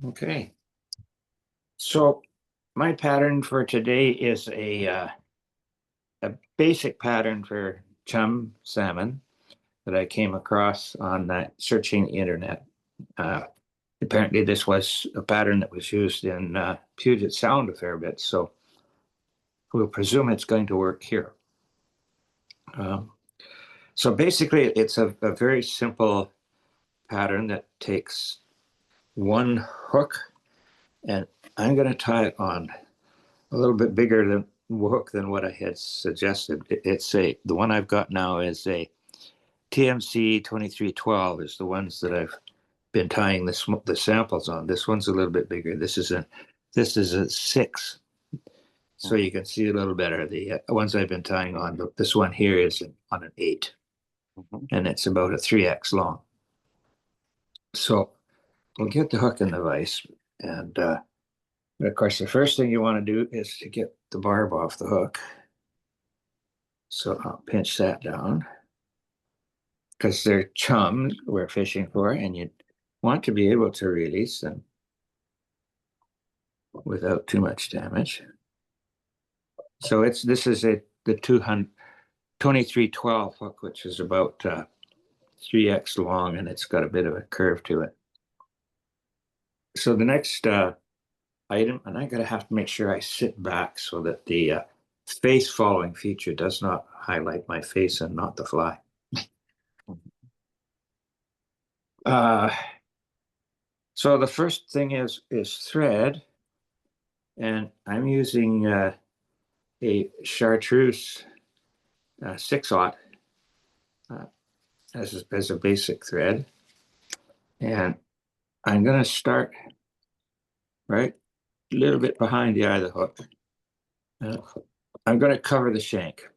Okay. So my pattern for today is a basic pattern for chum salmon that I came across on searching the internet. Uh, Apparently, this was a pattern that was used in Puget Sound a fair bit, so we'll presume it's going to work here. Um, so basically, it's a very simple pattern that takes one hook, and I'm going to tie it on a little bit bigger than hook than what I had suggested. The one I've got now is a TMC 2312 is the ones that I've been tying the samples on. This one's a little bit bigger. This is a 6, so you can see a little better. The ones I've been tying on, this one here is on an 8, and it's about a 3x long. So we'll get the hook in the vise, and of course, the first thing you want to do is to get the barb off the hook. So I'll pinch that down because they're chum we're fishing for, and you want to be able to release them without too much damage. So this is the 2312 hook, which is about 3x long, and it's got a bit of a curve to it. So the next item, and I'm going to have to make sure I sit back so that the face following feature does not highlight my face and not the fly. So the first thing is thread, and I'm using a Chartreuse 6/0 as a basic thread, and I'm going to start right a little bit behind the eye of the hook. I'm going to cover the shank.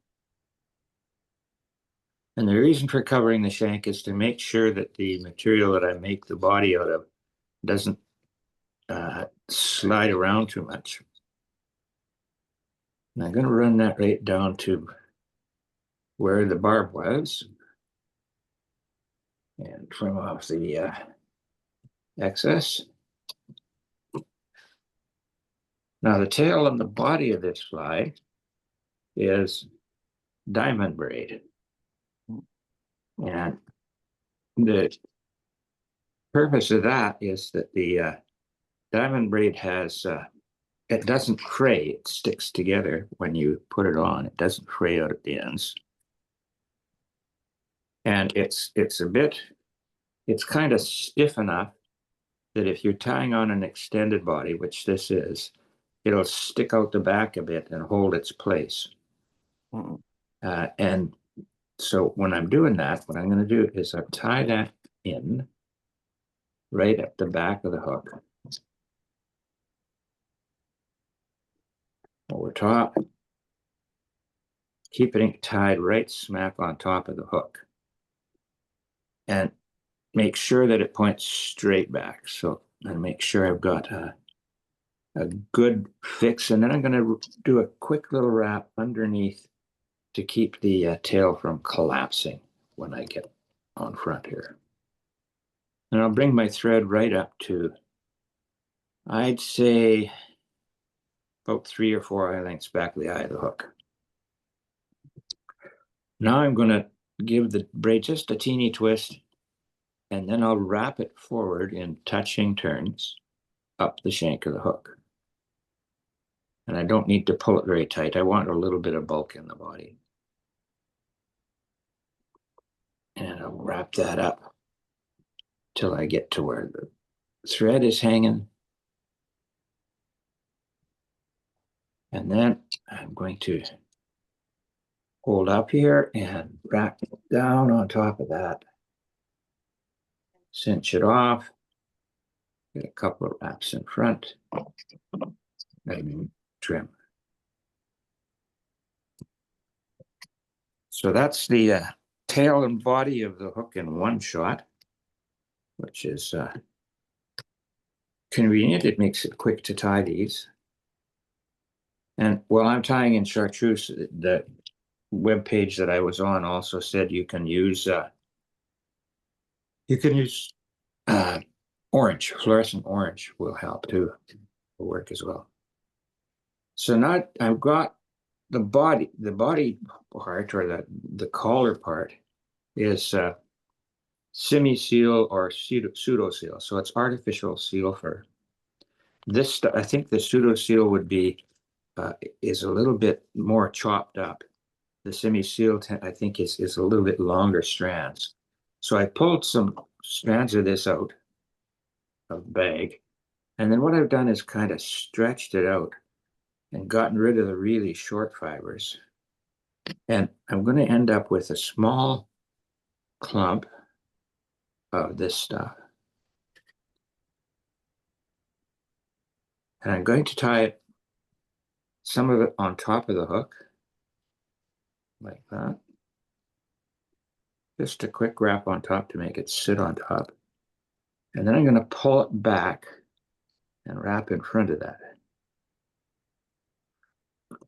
And the reason for covering the shank is to make sure that the material that I make the body out of doesn't slide around too much. And I'm going to run that right down to where the barb was and trim off the excess. Now the tail and the body of this fly is diamond braid. And the purpose of that is that the diamond braid has, it doesn't fray, it sticks together when you put it on. It doesn't fray out at the ends. And it's kind of stiff enough that if you're tying on an extended body, which this is, it'll stick out the back a bit and hold its place. And so when I'm doing that, what I'm going to do is I'll tie that in right at the back of the hook. Over top, keeping it tied right smack on top of the hook. And make sure that it points straight back. So I make sure I've got a good fix, and then I'm going to do a quick little wrap underneath to keep the tail from collapsing when I get on front here. And I'll bring my thread right up to, I'd say, about 3 or 4 eye lengths back of the eye of the hook. Now I'm going to give the braid just a teeny twist, and then I'll wrap it forward in touching turns up the shank of the hook. And I don't need to pull it very tight. I want a little bit of bulk in the body. And I'll wrap that up till I get to where the thread is hanging. And then I'm going to hold up here and wrap it down on top of that. Cinch it off. Get a couple of wraps in front. And trim. So that's the tail and body of the hook in one shot, which is convenient. It makes it quick to tie these. And while I'm tying in Chartreuse, the web page that I was on also said you can use orange, fluorescent orange will help too, will work as well. So now I've got the body part, or the collar part is semi-seal or pseudo seal. So it's artificial seal fur. This, I think the pseudo seal would be is a little bit more chopped up. The semi-seal, I think, is a little bit longer strands. So I pulled some strands of this out of the bag, and then what I've done is kind of stretched it out and gotten rid of the really short fibers. And I'm going to end up with a small clump of this stuff. And I'm going to tie it, some of it on top of the hook, like that. Just a quick wrap on top to make it sit on top. And then I'm going to pull it back and wrap in front of that.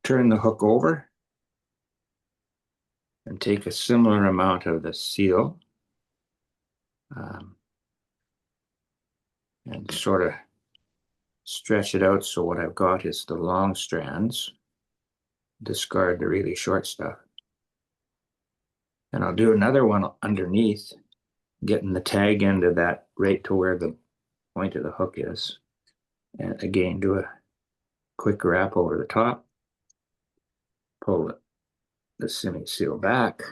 Turn the hook over and take a similar amount of the seal and sort of stretch it out. So what I've got is the long strands, discard the really short stuff. And I'll do another one underneath, getting the tag end of that right to where the point of the hook is. And again, do a quick wrap over the top, pull the semi-seal back,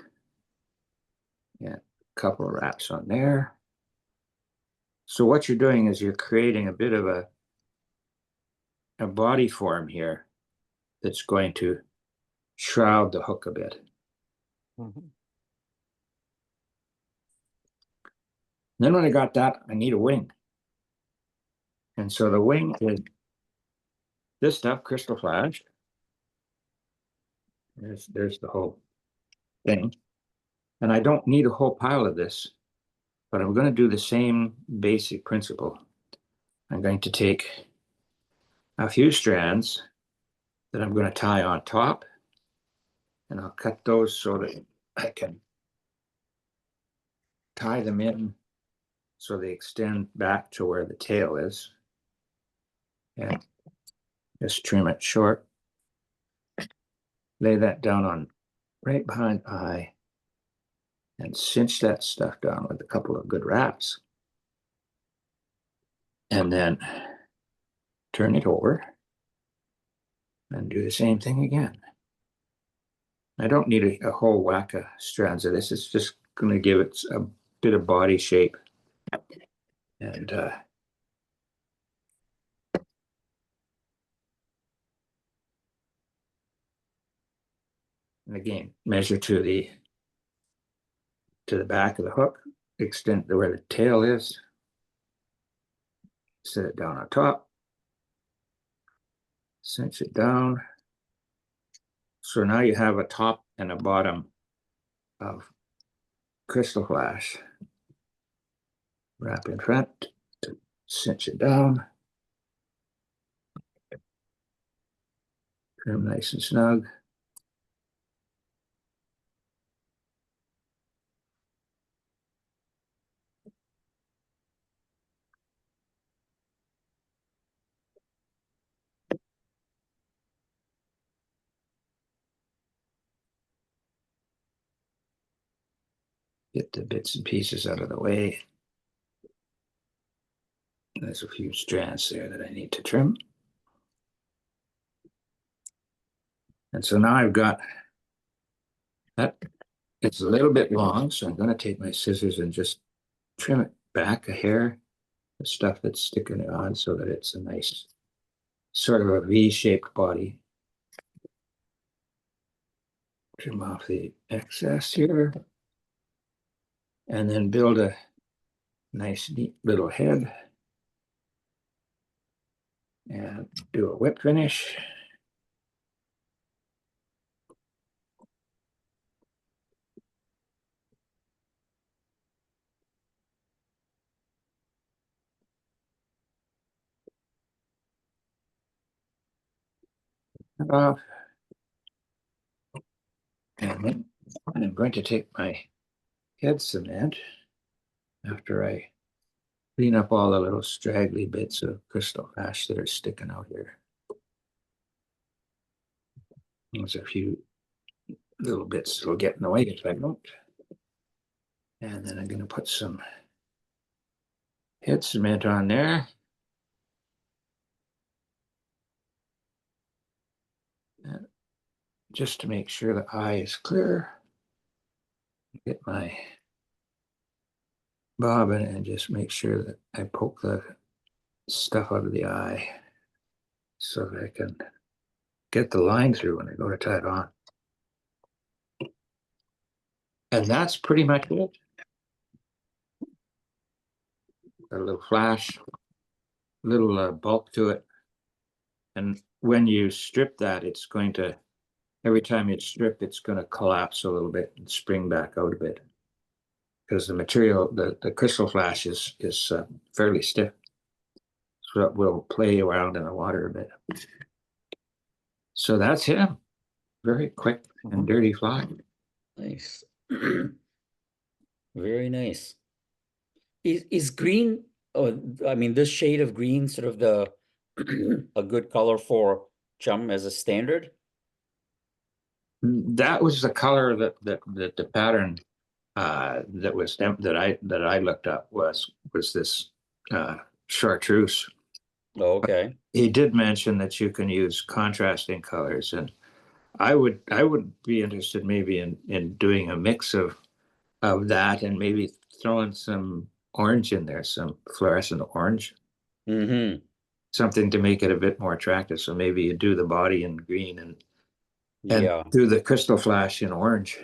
and a couple of wraps on there. So what you're doing is you're creating a bit of a body form here that's going to shroud the hook a bit. Mm-hmm. Then when I got that, I need a wing. And so the wing is this stuff, Krystal Flash. There's the whole thing. And I don't need a whole pile of this, but I'm going to do the same basic principle. I'm going to take a few strands that I'm going to tie on top, and I'll cut those so that I can tie them in so they extend back to where the tail is. And just trim it short. Lay that down on right behind the eye and cinch that stuff down with a couple of good wraps. And then turn it over and do the same thing again. I don't need a whole whack of strands of this. It's just going to give it a bit of body shape. And again, measure to the back of the hook, extend to where the tail is, set it down on top, cinch it down. So now you have a top and a bottom of Krystal Flash. Wrap in front, cinch it down, trim nice and snug. Get the bits and pieces out of the way. There's a few strands there that I need to trim. And so now I've got that. It's a little bit long, so I'm going to take my scissors and just trim it back a hair, the stuff that's sticking on, so that it's a nice sort of a V-shaped body. Trim off the excess here, and then build a nice, neat little head, and do a whip finish. Off. And then I'm going to take my head cement after I clean up all the little straggly bits of crystal ash that are sticking out here. There's a few little bits that'll get in the way if I don't. And then I'm going to put some head cement on there. And just to make sure the eye is clear. Get my bobbin and just make sure that I poke the stuff out of the eye so that I can get the line through when I go to tie it on. And that's pretty much it. A little flash, little bulk to it. And when you strip that, it's going to, every time you strip, it's going to collapse a little bit and spring back out a bit. Because the material, the crystal flash is fairly stiff. So it will play around in the water a bit. So that's him. Very quick and dirty fly. Nice. Very nice. Is green, I mean, this shade of green sort of the a good color for chum as a standard? That was the color that the pattern that I looked up was this Chartreuse. Oh, okay. He did mention that you can use contrasting colors, and I would be interested maybe in doing a mix of that and maybe throwing some orange in there, some fluorescent orange. Mm-hmm. Something to make it a bit more attractive. So maybe you do the body in green and Yeah. do the crystal flash in orange.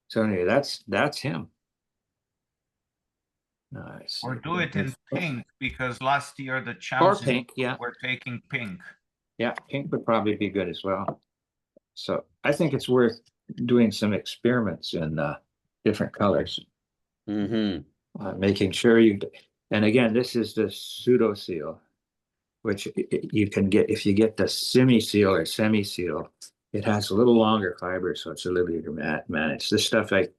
So anyway, that's him. Nice. Or do it in pink, because last year the Or chums pink, yeah. were taking pink. Yeah, pink would probably be good as well. So I think it's worth doing some experiments in different colors. Mm-hmm. Making sure you, and again, this is the pseudo seal, which you can get if you get the semi seal or semi seal. It has a little longer fiber, so it's a little easier to manage. This stuff I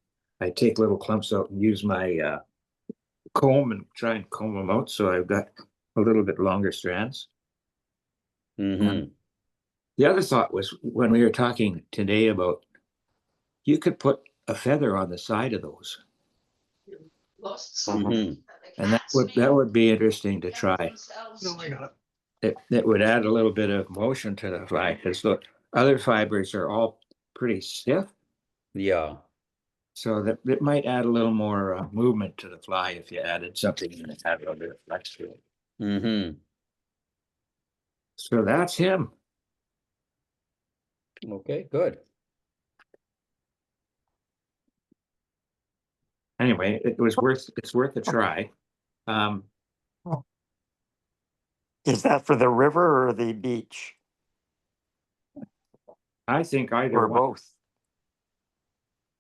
take little clumps out and use my comb and try and comb them out, so I've got a little bit longer strands. Mm-hmm. The other thought was when we were talking today about you could put a feather on the side of those. Mm-hmm. And that would be interesting to try. No, I got It would add a little bit of motion to the fly because the other fibers are all pretty stiff. Yeah. So that it might add a little more movement to the fly if you added something and it had a little bit of flex to it. Mm-hmm. So that's him. Okay, good. Anyway, it's worth a try. Is that for the river or the beach? I think either Or one. both?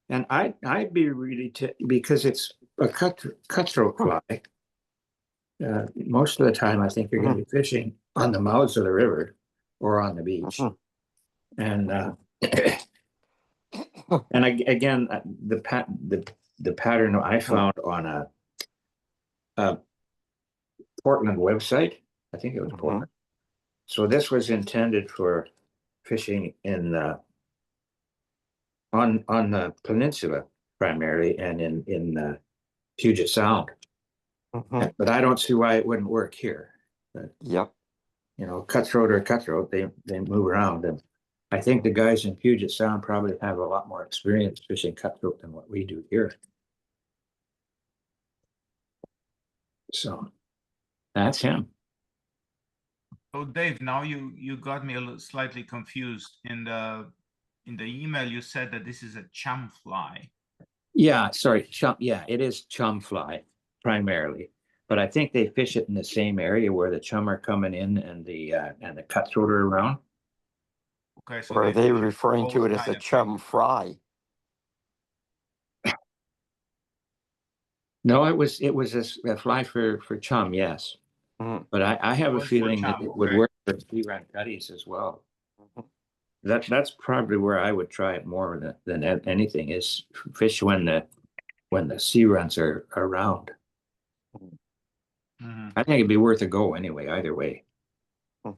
And I'd be really because it's a cutthroat fly. Most of the time, I think you're going to be fishing on the mouths of the river or on the beach. And and again, the pattern I found on a Portland website. I think it was Portland. So this was intended for fishing in on the peninsula primarily and in Puget Sound. But I don't see why it wouldn't work here. But, Yep. you know, cutthroat or cutthroat, they move around, and I think the guys in Puget Sound probably have a lot more experience fishing cutthroat than what we do here. So that's him. So Dave, now you got me a little slightly confused. In the email, you said that this is a chum fly. Yeah, sorry, chum. Yeah, it is chum fly primarily, but I think they fish it in the same area where the chum are coming in and the cutthroat are around. Okay, so Or are they fish referring to both it as a kind of chum fry? No, it was a fly for chum, yes. But I have a was for feeling that chum, it would okay. work for sea-run cutties as well. That's probably where I would try it more than anything is fish when the sea runs are around. Mhm. I think it'd be worth a go anyway, either way. Hmm.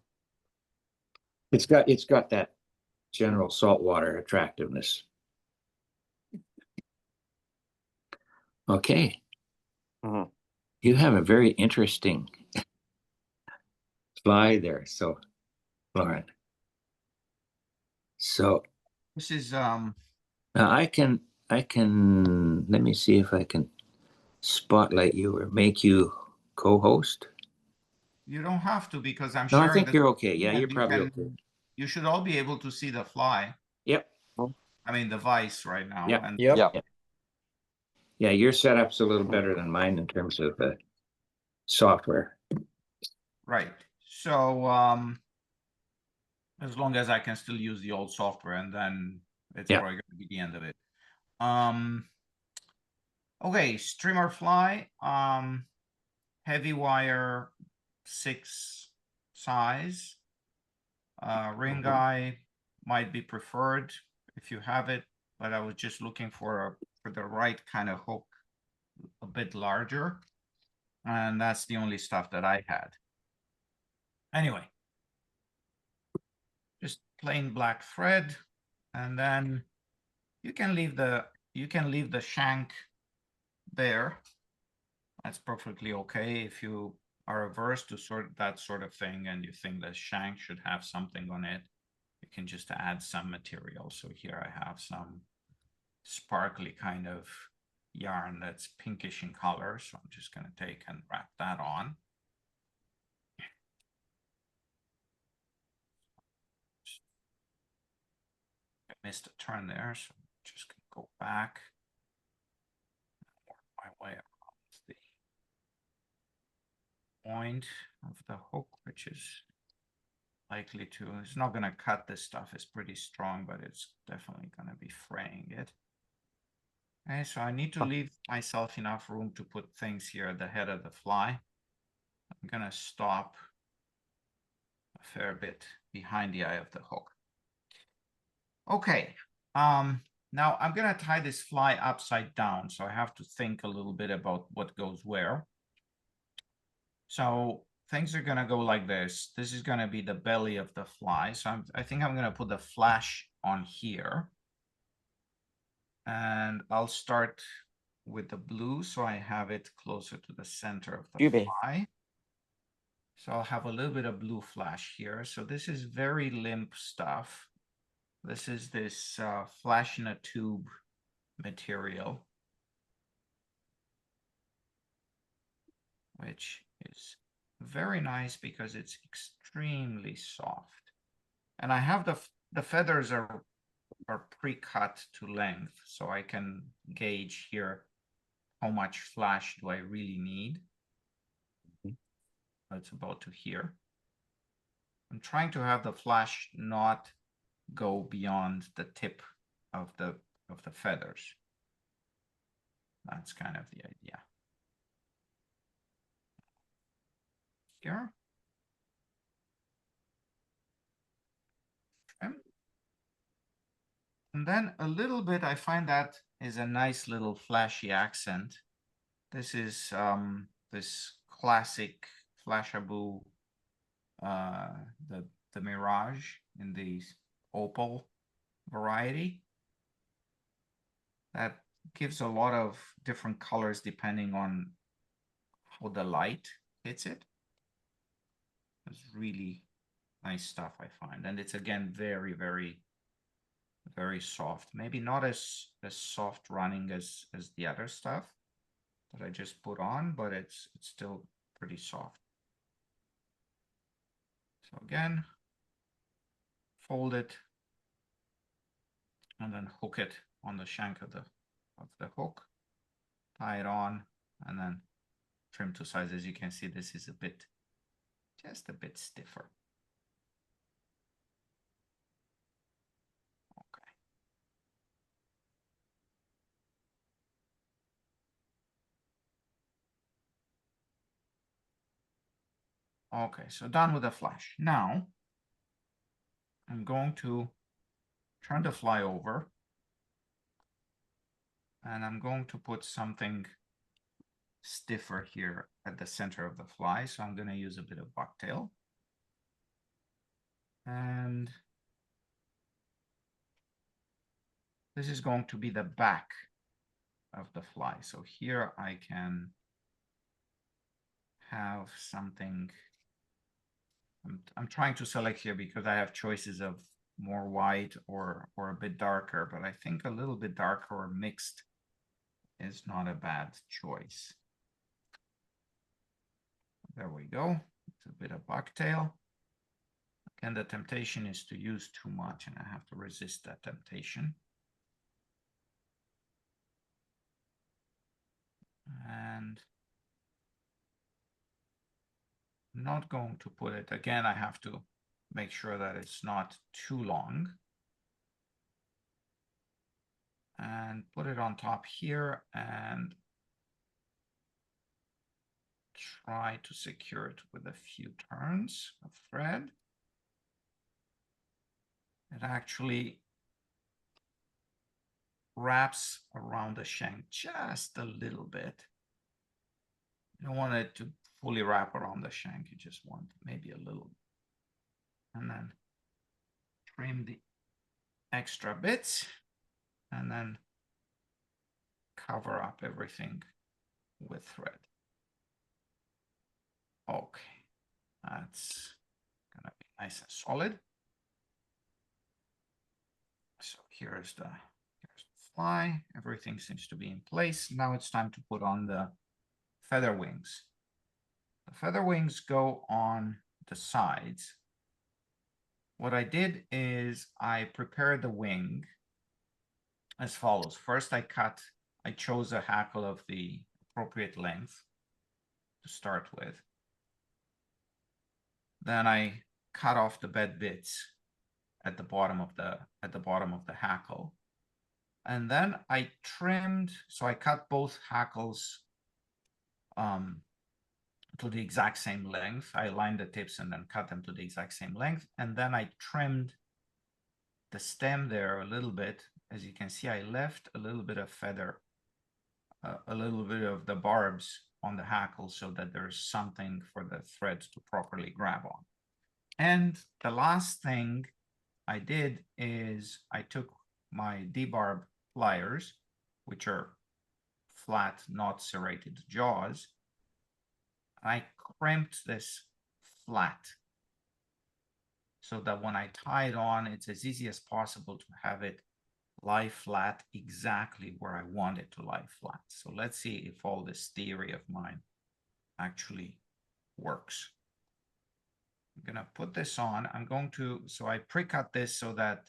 It's got that general saltwater attractiveness. Okay. Mhm. You have a very interesting fly there, so Florin. So This is now I can let me see if I can spotlight you or make you co-host. you don't have to because I'm No, I sharing think the you're okay. Yeah, screen and you're probably okay. you should all be able to see the fly. Yep. I mean the vice right now. Yep. And Yep. Yeah. Yeah, your setup's a little better than mine in terms of software. right. So as long as I can still use the old software, and then it's Yeah. probably gonna be the end of it. Okay, streamer fly, heavy wire 6 size. Ring Mhm. eye might be preferred if you have it, but I was just looking for the right kind of hook, a bit larger, and that's the only stuff that I had. Anyway, just plain black thread, and then you can leave the shank there. That's perfectly okay if you are averse to that sort of thing and you think the shank should have something on it. You can just add some material. So here I have some sparkly kind of yarn that's pinkish in color. So I'm just going to take and wrap that on. I missed a turn there, so I'm just going to go back. Work my way around the point of the hook, which is likely to, it's not going to cut this stuff. It's pretty strong, but it's definitely going to be fraying it. Okay, so I need to leave myself enough room to put things here at the head of the fly. I'm going to stop a fair bit behind the eye of the hook. Okay, now I'm going to tie this fly upside down, so I have to think a little bit about what goes where. So things are going to go like this. This is going to be the belly of the fly. So I think I'm going to put the flash on here. And I'll start with the blue, so I have it closer to the center of the fly. So I'll have a little bit of blue flash here. So this is very limp stuff. This is this flash in a tube material, which is very nice because it's extremely soft. And I have the feathers are pre-cut to length, so I can gauge here how much flash do I really need. That's about to here. I'm trying to have the flash not go beyond the tip of the feathers. That's kind of the idea. Here. Trim. And then a little bit, I find that is a nice little flashy accent. This is this classic Flashabou, the Mirage in the opal variety. That gives a lot of different colors depending on how the light hits it. It's really nice stuff, I find. And it's again very, very, very soft. Maybe not as soft running as the other stuff that I just put on, but it's still pretty soft. So again, fold it and then hook it on the shank of the hook, tie it on, and then trim to size. As you can see, this is just a bit stiffer. Okay. Okay, so done with the flash. Now I'm going to turn the fly over and I'm going to put something stiffer here at the center of the fly, so I'm going to use a bit of bucktail. And this is going to be the back of the fly. So here I can have something. I'm trying to select here because I have choices of more white or a bit darker, but I think a little bit darker or mixed is not a bad choice. There we go. It's a bit of bucktail. Again, the temptation is to use too much, and I have to resist that temptation. And I'm not going to put it, again, I have to make sure that it's not too long. And put it on top here and try to secure it with a few turns of thread. It actually wraps around the shank just a little bit. You don't want it to fully wrap around the shank, you just want maybe a little. And then trim the extra bits and then cover up everything with thread. Okay, that's gonna be nice and solid. So here's the fly. Everything seems to be in place. Now it's time to put on the feather wings. The feather wings go on the sides. What I did is I prepared the wing as follows. First, I chose a hackle of the appropriate length to start with. Then I cut off the bed bits at the bottom of the hackle. And then I trimmed, so I cut both hackles to the exact same length. I aligned the tips and then cut them to the exact same length. And then I trimmed the stem there a little bit. As you can see, I left a little bit of feather, a little bit of the barbs on the hackle so that there's something for the thread to properly grab on. And the last thing I did is I took my debarb pliers, which are flat, not serrated jaws. I crimped this flat so that when I tie it on, it's as easy as possible to have it lie flat exactly where I want it to lie flat. So let's see if all this theory of mine actually works. I'm gonna put this on. So I pre-cut this so that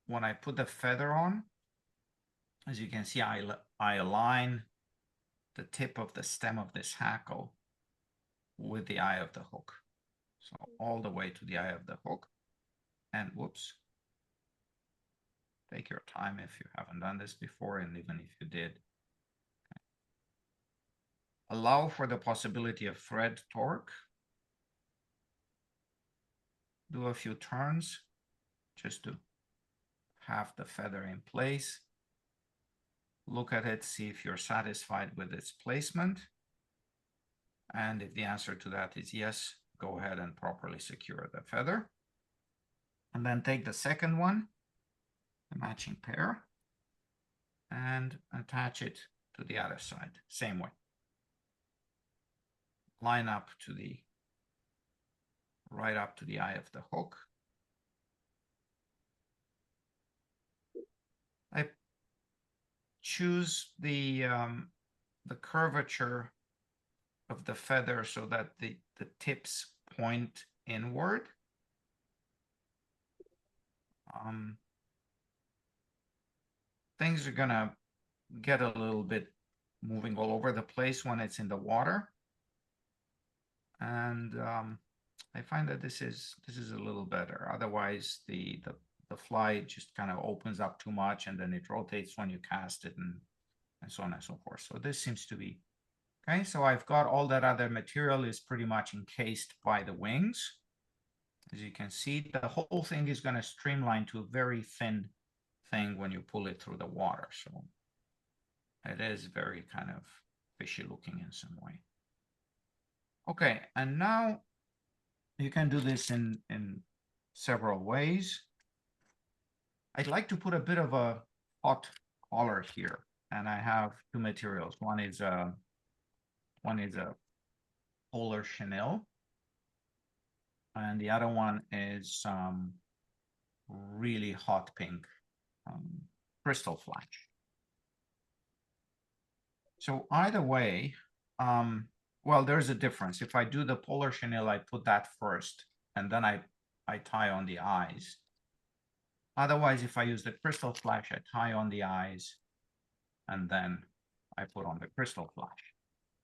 when I put the feather on, as you can see, I align the tip of the stem of this hackle with the eye of the hook. So all the way to the eye of the hook. And whoops. Take your time if you haven't done this before, and even if you did. Okay. Allow for the possibility of thread torque. Do a few turns just to have the feather in place. Look at it, see if you're satisfied with its placement. And if the answer to that is yes, go ahead and properly secure the feather. And then take the second one, the matching pair, and attach it to the other side, same way. Line up to the, right up to the eye of the hook. I choose the curvature of the feather so that the tips point inward. Things are gonna get a little bit moving all over the place when it's in the water. And I find that this is a little better. Otherwise, the fly just kind of opens up too much and then it rotates when you cast it and so on and so forth. So this seems to be okay. So I've got all that other material is pretty much encased by the wings. As you can see, the whole thing is going to streamline to a very thin thing when you pull it through the water. So it is very kind of fishy looking in some way. Okay, and now you can do this in several ways. I'd like to put a bit of a hot collar here, and I have two materials. One is a polar chenille, and the other one is some really hot pink Krystal flash. So either way, well, there's a difference. If I do the polar chenille, I put that first, and then I tie on the eyes. Otherwise, if I use the Krystal flash, I tie on the eyes, and then I put on the Krystal flash.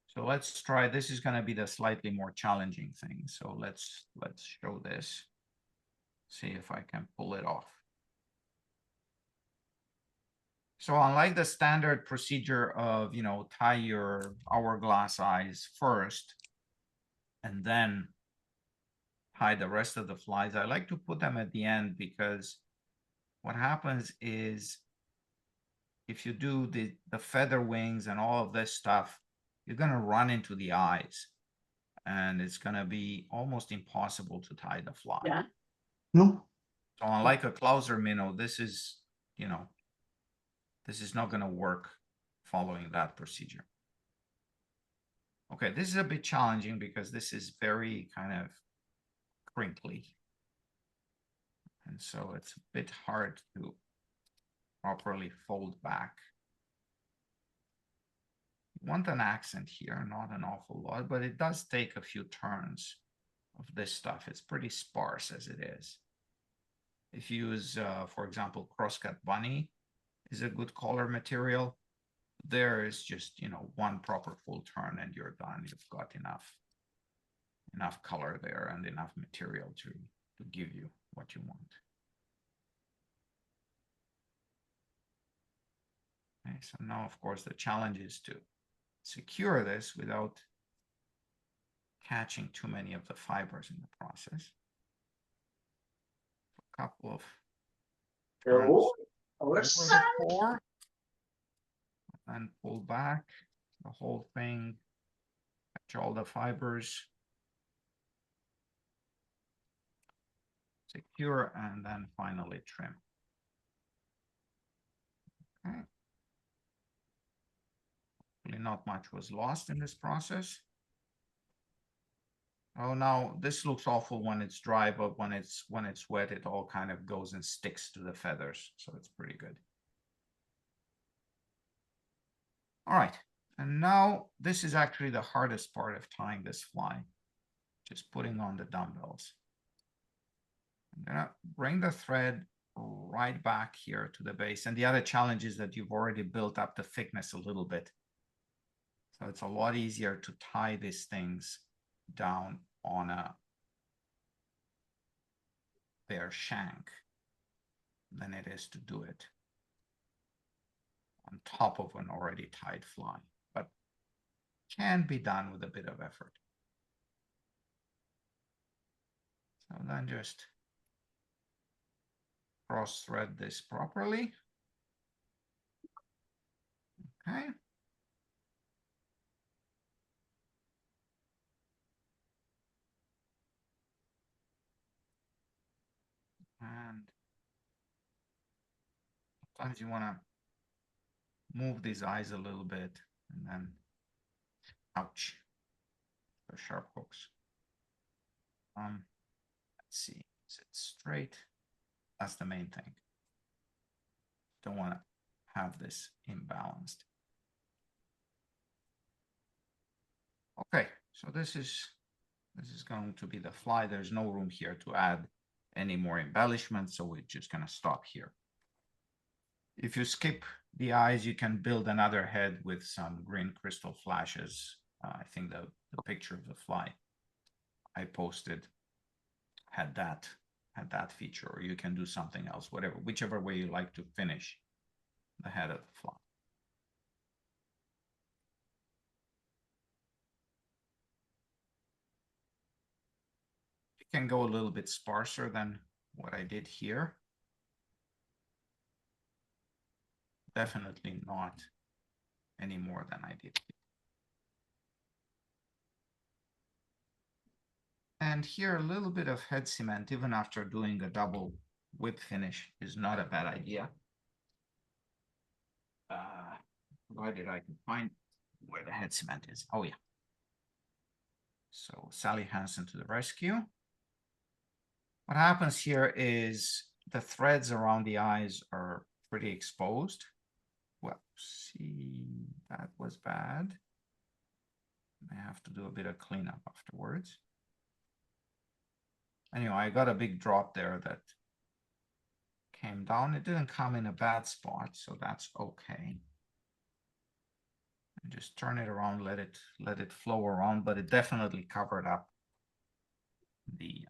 So let's try, this is gonna be the slightly more challenging thing. So let's show this, see if I can pull it off. So unlike the standard procedure of, you know, tie your hourglass eyes first, and then tie the rest of the flies, I like to put them at the end, because what happens is if you do the feather wings and all of this stuff, you're gonna run into the eyes, and it's gonna be almost impossible to tie the fly. Yeah. No. So unlike a Clouser minnow, this is, you know, this is not gonna work following that procedure. Okay, this is a bit challenging because this is very kind of crinkly. And so it's a bit hard to properly fold back. You want an accent here, not an awful lot, but it does take a few turns of this stuff. It's pretty sparse as it is. If you use, for example, crosscut bunny is a good color material. There is just, you know, one proper full turn and you're done. You've got enough color there and enough material to give you what you want. Okay, so now, of course, the challenge is to secure this without catching too many of the fibers in the process. A couple of turns over the core, and pull back the whole thing, catch all the fibers, secure, and then finally trim. Okay. Really not much was lost in this process. Oh, now this looks awful when it's dry, but when it's wet, it all kind of goes and sticks to the feathers, so it's pretty good. All right, and now this is actually the hardest part of tying this fly, just putting on the dumbbells. I'm gonna bring the thread right back here to the base, and the other challenge is that you've already built up the thickness a little bit. So it's a lot easier to tie these things down on their shank than it is to do it on top of an already tied fly, but can be done with a bit of effort. So then just cross thread this properly. Okay. And sometimes you want to move these eyes a little bit and then, ouch, the sharp hooks. Let's see, is it straight? That's the main thing. Don't want to have this imbalanced. Okay, so this is going to be the fly. There's no room here to add any more embellishment, so we're just going to stop here. If you skip the eyes, you can build another head with some green Krystal flashes. I think the picture of the fly I posted had that feature, or you can do something else, whatever, whichever way you like to finish the head of the fly. You can go a little bit sparser than what I did here. Definitely not any more than I did here. And here, a little bit of head cement, even after doing a double whip finish, is not a bad idea. Provided I can find where the head cement is. Oh, yeah. So Sally Hansen to the rescue. What happens here is the threads around the eyes are pretty exposed. Well, see, that was bad. I have to do a bit of cleanup afterwards. Anyway, I got a big drop there that came down. It didn't come in a bad spot, so that's okay. And just turn it around, let it flow around, but it definitely covered up the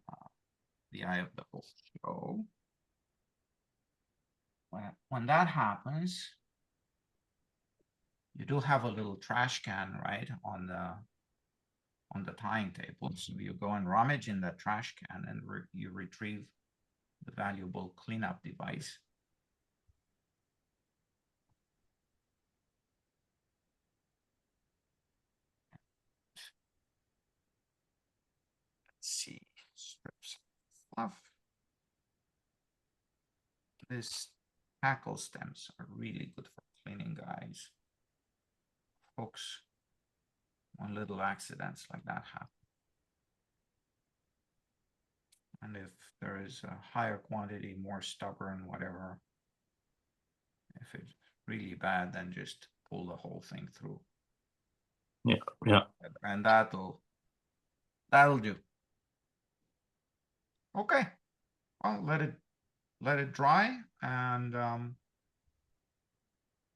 eye of the hook. So when that happens, you do have a little trash can, right, on the tying table. So you go and rummage in that trash can and you retrieve the valuable cleanup device. Let's see, strips of fluff. This hackle stems are really good for cleaning eyes. Hooks, when little accidents like that happen. And if there is a higher quantity, more stubborn, whatever, if it's really bad, then just pull the whole thing through. Yeah. And that'll do. Okay. Well, let it dry and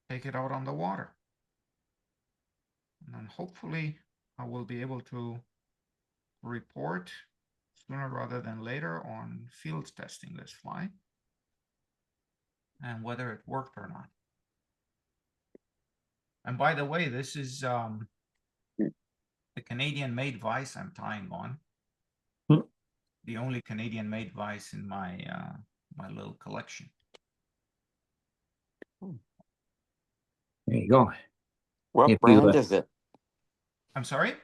take it out on the water. And then hopefully I will be able to report sooner rather than later on field testing this fly and whether it worked or not. And by the way, this is the Canadian-made vise I'm tying on. The only Canadian-made vise in my my little collection. There you go. What If you, brand is it? I'm sorry?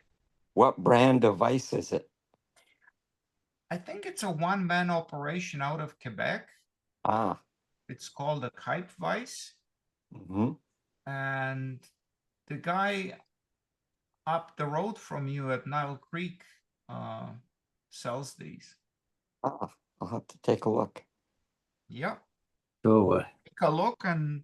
What brand of vice is it? I think it's a one-man operation out of Quebec. Ah. It's called a Kype vise. Mm-hmm. And the guy up the road from you at Nile Creek sells these. Ah, I'll have to take a look. Yep. so Take a look and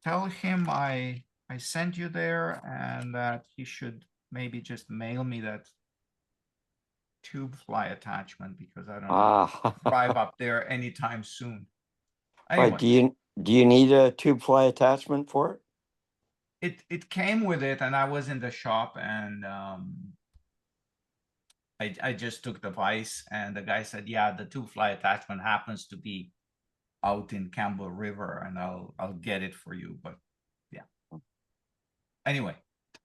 tell him I sent you there and that he should maybe just mail me that tube fly attachment because I don't drive up there anytime soon. Anyway, Why, do you need a tube fly attachment for it? It came with it, and I was in the shop, and I just took the vise, and the guy said, "Yeah, the tube fly attachment happens to be out in Campbell River, and I'll get it for you." But yeah. Anyway,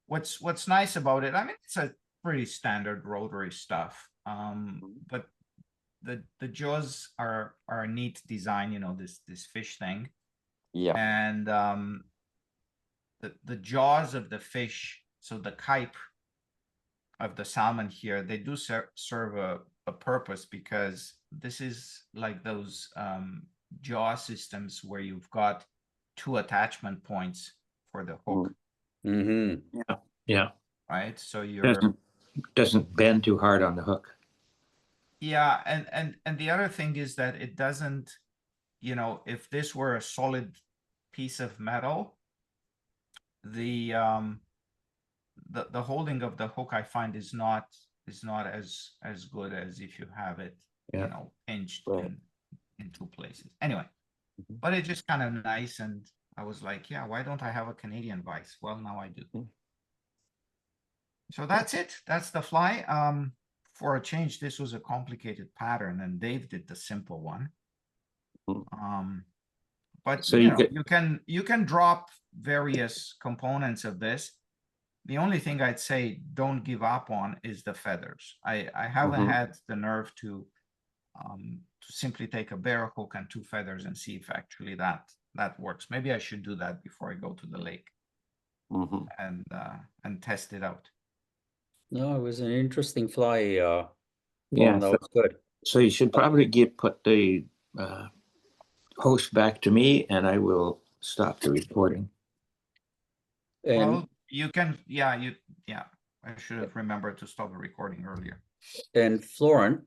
what's nice about it? I mean, it's a pretty standard rotary stuff, but the jaws are a neat design. You know, this fish thing. Yeah. And the jaws of the fish, so the kype of the salmon here, they do serve a purpose because this is like those jaw systems where you've got two attachment points for the hook. Mm-hmm. yeah, Right, so you're doesn't bend too hard on the hook. Yeah, and the other thing is that it doesn't, you know, if this were a solid piece of metal, the holding of the hook I find is not as good as if you have it, Yeah. you know, pinched Right. in two places. Anyway, Mhm. but it's just kind of nice, and I was like, yeah, why don't I have a Canadian vise? Well, now I do. Mm. So that's it. That's the fly. For a change, this was a complicated pattern, and Dave did the simple one. But So you you know, get- you can drop various components of this. The only thing I'd say don't give up on is the feathers. I haven't Mhm. had the nerve to simply take a bare hook and two feathers and see if actually that works. Maybe I should do that before I go to the lake Mhm. and test it out. No, it was an interesting fly, Yeah, Florin, that was good. so you should probably put the host back to me, and I will stop the recording. And Well, you can, yeah, I should have remembered to stop the recording earlier. Florin,